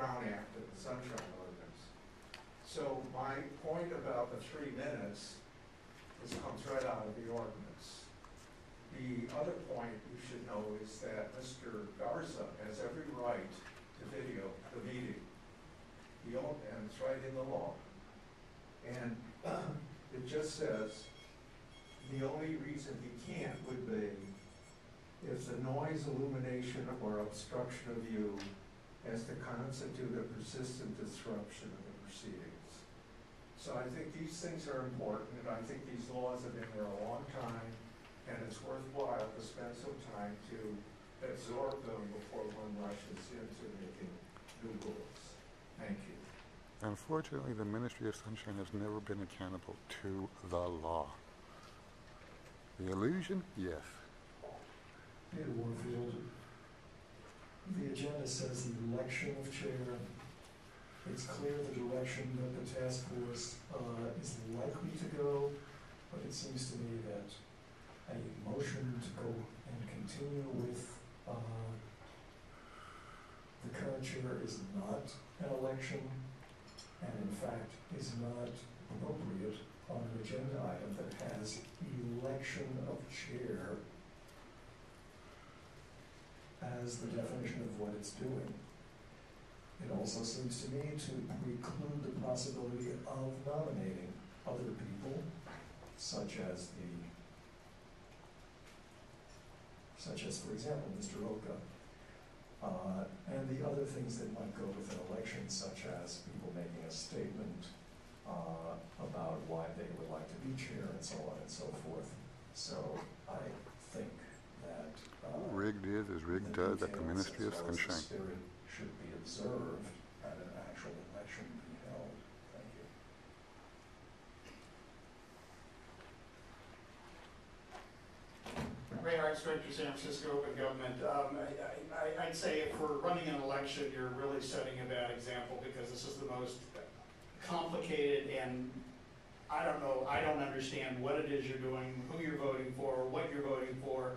Brown Act and the Sunshine Ordinance. So my point about the 3 minutes comes right out of the ordinance. The other point you should know is that Mr. Garza has every right to video the meeting. And it's right in the law. And it just says the only reason he can't would be if the noise, illumination, or obstruction of view as to constitute a persistent disruption of the proceedings. So I think these things are important, and I think these laws have been there a long time, and it's worthwhile to spend some time to absorb them before one rushes into making new rules. Thank you. Unfortunately, the Ministry of Sunshine has never been accountable to the law. The illusion? Yes. Peter Warfield, the agenda says the election of chair. It's clear the direction that the task force is likely to go, but it seems to me that a motion to go and continue with the current chair is not an election, and in fact is not appropriate on an agenda item that has election of chair as the definition of what it's doing. It also seems to me to preclude the possibility of nominating other people, such as, for example, Mr. Oka, and the other things that might go with an election, such as people making a statement about why they would like to be chair and so on and so forth. So I think that rigged is as rigged does at the Ministry of Sunshine. The spirit should be observed and an actual election be held. Thank you. Ray Arts, Director, San Francisco Open Government. I'd say if we're running an election, you're really setting a bad example, because this is the most complicated, and I don't know, I don't understand what it is you're doing, who you're voting for, what you're voting for.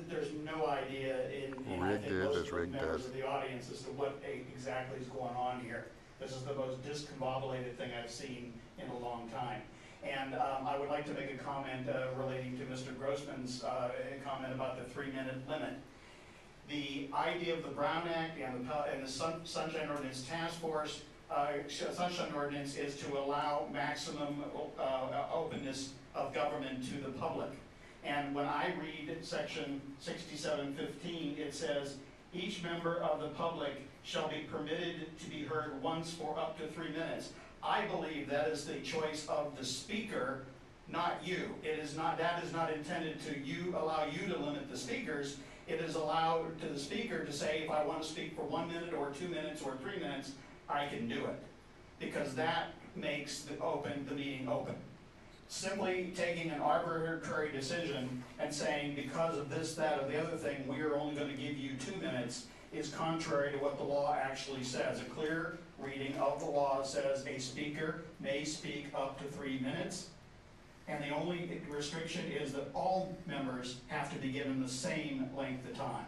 There's no idea in I think most of the members of the audience as to what exactly is going on here. This is the most discombobulated thing I've seen in a long time. And I would like to make a comment relating to Mr. Grossman's comment about the 3-minute limit. The idea of the Brown Act and the Sunshine Ordinance Task Force, Sunshine Ordinance is to allow maximum openness of government to the public. And when I read section 6715, it says, each member of the public shall be permitted to be heard once for up to 3 minutes. I believe that is the choice of the speaker, not you. It is not, that is not intended to allow you to limit the speakers. It is allowed to the speaker to say, if I want to speak for 1 minute or 2 minutes or 3 minutes, I can do it. Because that makes the meeting open. Simply taking an arbitrary decision and saying, because of this, that, or the other thing, we are only going to give you 2 minutes, is contrary to what the law actually says. A clear reading of the law says a speaker may speak up to 3 minutes, and the only restriction is that all members have to be given the same length of time.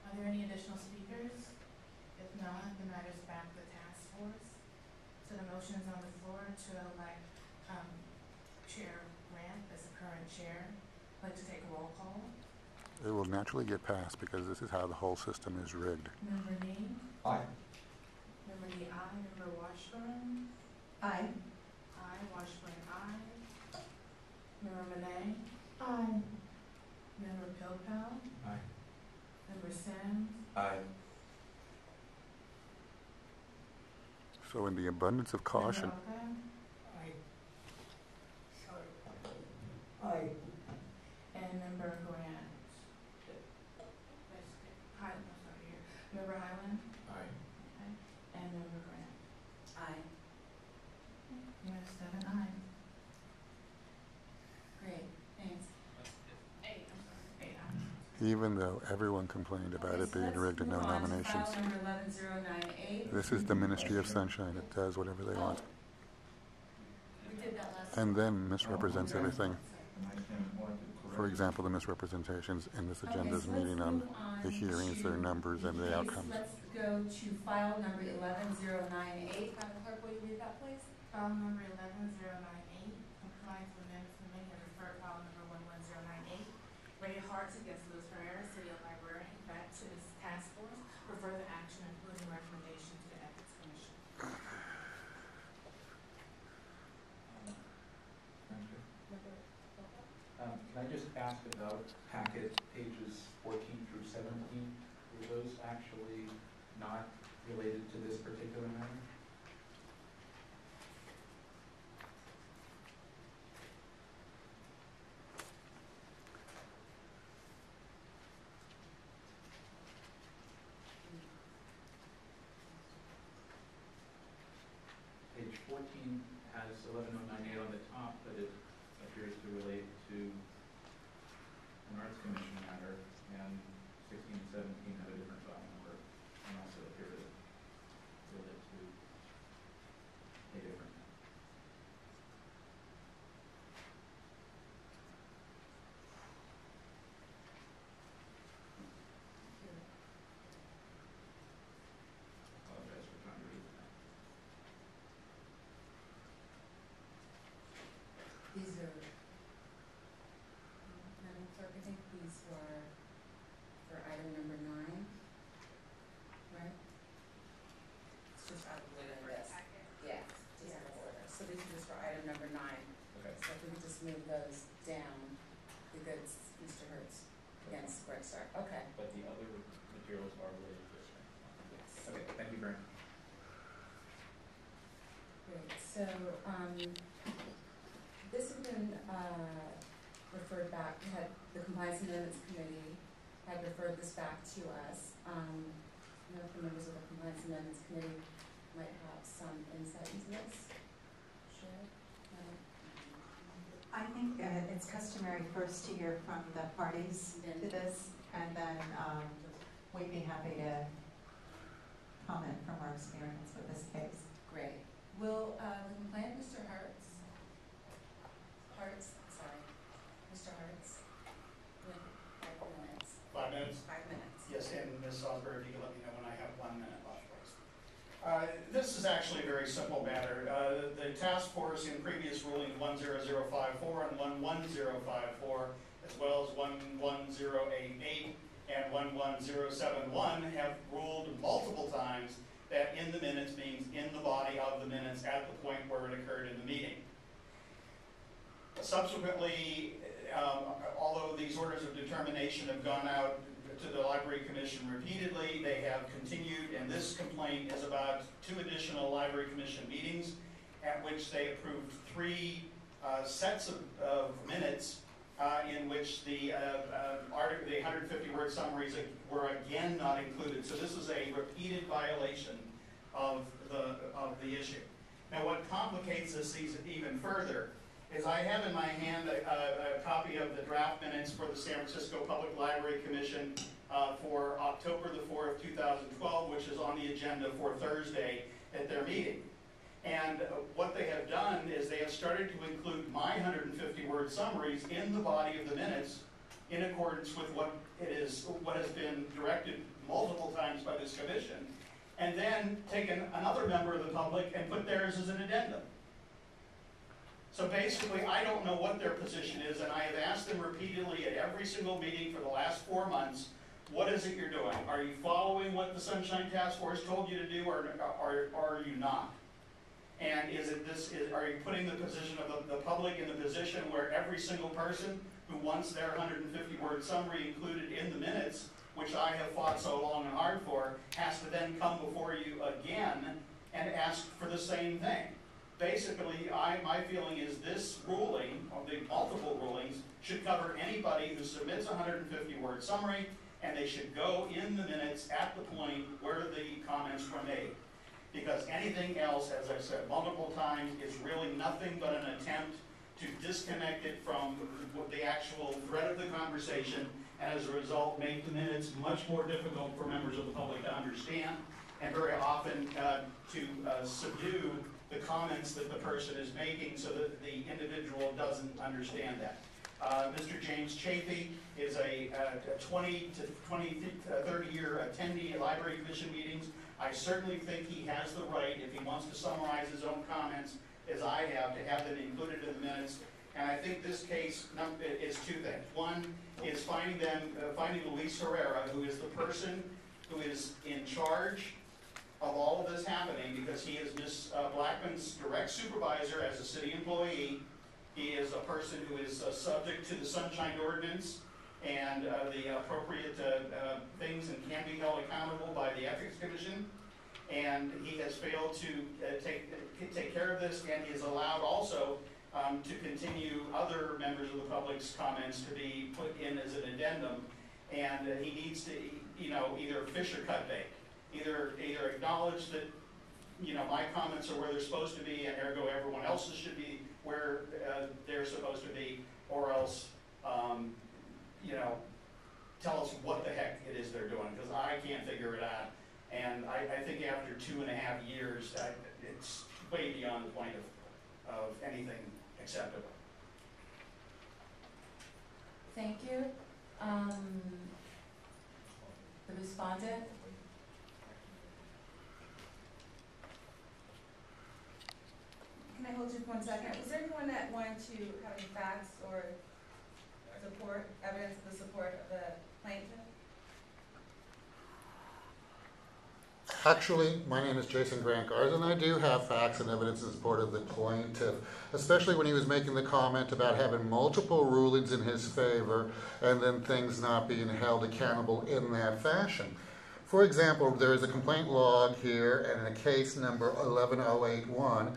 Are there any additional speakers? If not, the matter is back to the task force. So the motion is on the floor to elect Chair Grant as the current chair. I'd like to take a roll call. It will naturally get passed because this is how the whole system is rigged. Member Nee? Aye. Member Nee, aye. Member Washburn? Aye. Aye. Washburn, aye. Member Monet? Aye. Member Pilpel? Aye. Member Sims? Aye. So in the abundance of caution, Member Oka? Aye. Aye. And Member Grant? Highland, I'm sorry here. Member Highland? Aye. Okay. And Member Grant? Aye. You have 7 ayes. Great, thanks. 8, I'm sorry, 8 ayes. even though everyone complained about it being rigged and no nominations. File number 11098. This is the Ministry of Sunshine. It does whatever they want. We did that last And then misrepresents everything for example, the misrepresentations in this Okay, agenda's so let's meeting on move on the hearings, their to numbers, and the case. outcomes. Let's go to file number 11098. Madam Clerk, will you read that, please? File number 11098, compliance with minutes committee has referred file number 11098. Ray Hart's against Louis Ferreira, city librarian, back to this task force for further action, including recommendation to the ethics commission. Can I just ask about packet pages 14 through 17? Were those actually not related to this particular matter? Page 14 has 11098 on the top, but it appears to relate to an Arts Commission matter, and 16 and 17 have a different file number, and also appear to relate to a different matter. Apologize for trying to read that. These are, Madam Clerk, I think these were for item number 9, right? It's just out of order in this. Yeah, just out of order. So these are just for item number 9. Okay. So if we could just move those down, because Mr. Hertz against Greg Stark. Okay. But the other materials are related to this, right? Yes. Okay, thank you very much. Great. So, this has been referred back. We had the Compliance Amendments Committee had referred this back to us. I know if the members of the Compliance Amendments Committee might have some insight into this. Sure. I think it's customary first to hear from the parties to this, and then we'd be happy to comment from our experience with this case. Great. Will the complainant, Mr. Mr. Hartz, with 5 minutes. 5 minutes? 5 minutes. Yes, and Ms. Salisbury, if you can let me know when I have 1 minute left, please. This is actually a very simple matter. The task force in previous rulings 10054 and 11054, as well as 11088 and 11071 have ruled multiple times that in the minutes means in the body of the minutes at the point where it occurred in the meeting. Subsequently, although these orders of determination have gone out to the Library Commission repeatedly, they have continued, and this complaint is about 2 additional Library Commission meetings at which they approved 3 sets of minutes in which the 150-word summaries were again not included. So this is a repeated violation of the issue. Now, what complicates this even further is I have in my hand a copy of the draft minutes for the San Francisco Public Library Commission for October the 4th, 2012, which is on the agenda for Thursday at their meeting. And what they have done is they have started to include my 150-word summaries in the body of the minutes in accordance with what has been directed multiple times by this commission, and then taken another member of the public and put theirs as an addendum. So basically, I don't know what their position is, and I have asked them repeatedly at every single meeting for the last 4 months, what is it you're doing? Are you following what the Sunshine Task Force told you to do, or are you not? And are you putting the position of the public in the position where every single person who wants their 150-word summary included in the minutes, which I have fought so long and hard for, has to then come before you again and ask for the same thing? Basically, my feeling is this ruling, or the multiple rulings, should cover anybody who submits a 150-word summary, and they should go in the minutes at the point where the comments were made. Because anything else, as I've said multiple times, is really nothing but an attempt to disconnect it from the actual thread of the conversation, and as a result make the minutes much more difficult for members of the public to understand, and very often to subdue the comments that the person is making so that the individual doesn't understand that. Mr. James Chafee is a 20 to 30 year attendee at Library Commission meetings. I certainly think he has the right, if he wants to summarize his own comments, as I have, to have them included in the minutes. And I think this case is two things. One is finding Luis Herrera, who is the person who is in charge of all of this happening, because he is Ms. Blackman's direct supervisor as a city employee. He is a person who is subject to the Sunshine Ordinance and the appropriate things, and can be held accountable by the Ethics Commission. And he has failed to take care of this, and he is allowed also to continue other members of the public's comments to be put in as an addendum. And he needs to, either fish or cut bait. Either acknowledge that, my comments are where they're supposed to be, and ergo everyone else's should be where they're supposed to be, or else, tell us what the heck it is they're doing, because I can't figure it out. And I think after 2.5 years, it's way beyond the point of anything acceptable. Thank you. The respondent. Can I hold you for 1 second? Was there anyone that wanted to have any facts or support, evidence of the support of the plaintiff? Actually, my name is Jason Grant Garza, and I do have facts and evidence in support of the plaintiff, especially when he was making the comment about having multiple rulings in his favor and then things not being held accountable in that fashion. For example, there is a complaint log here and in a case number 11081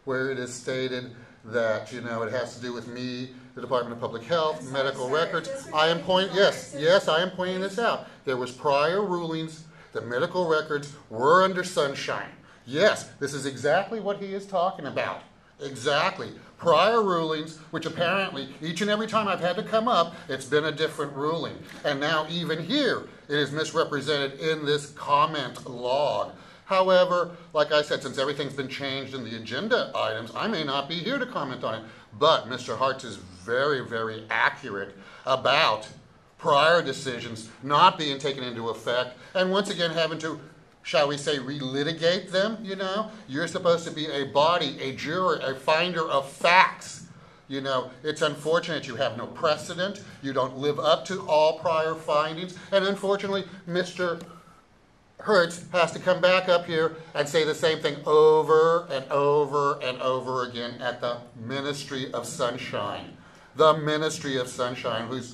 where it is stated that, it has to do with me, the Department of Public Health, medical records. I am pointing this out. There was prior rulings. The medical records were under Sunshine. Yes, this is exactly what he is talking about. Exactly. Prior rulings, which apparently each and every time I've had to come up, it's been a different ruling. And now even here, it is misrepresented in this comment log. However, like I said, since everything's been changed in the agenda items, I may not be here to comment on it. But Mr. Hartz is very, very accurate about prior decisions not being taken into effect, and once again having to, shall we say, relitigate them, You're supposed to be a body, a juror, a finder of facts. It's unfortunate you have no precedent, you don't live up to all prior findings, and unfortunately, Mr. Hertz has to come back up here and say the same thing over and over and over again at the Ministry of Sunshine. The Ministry of Sunshine, whose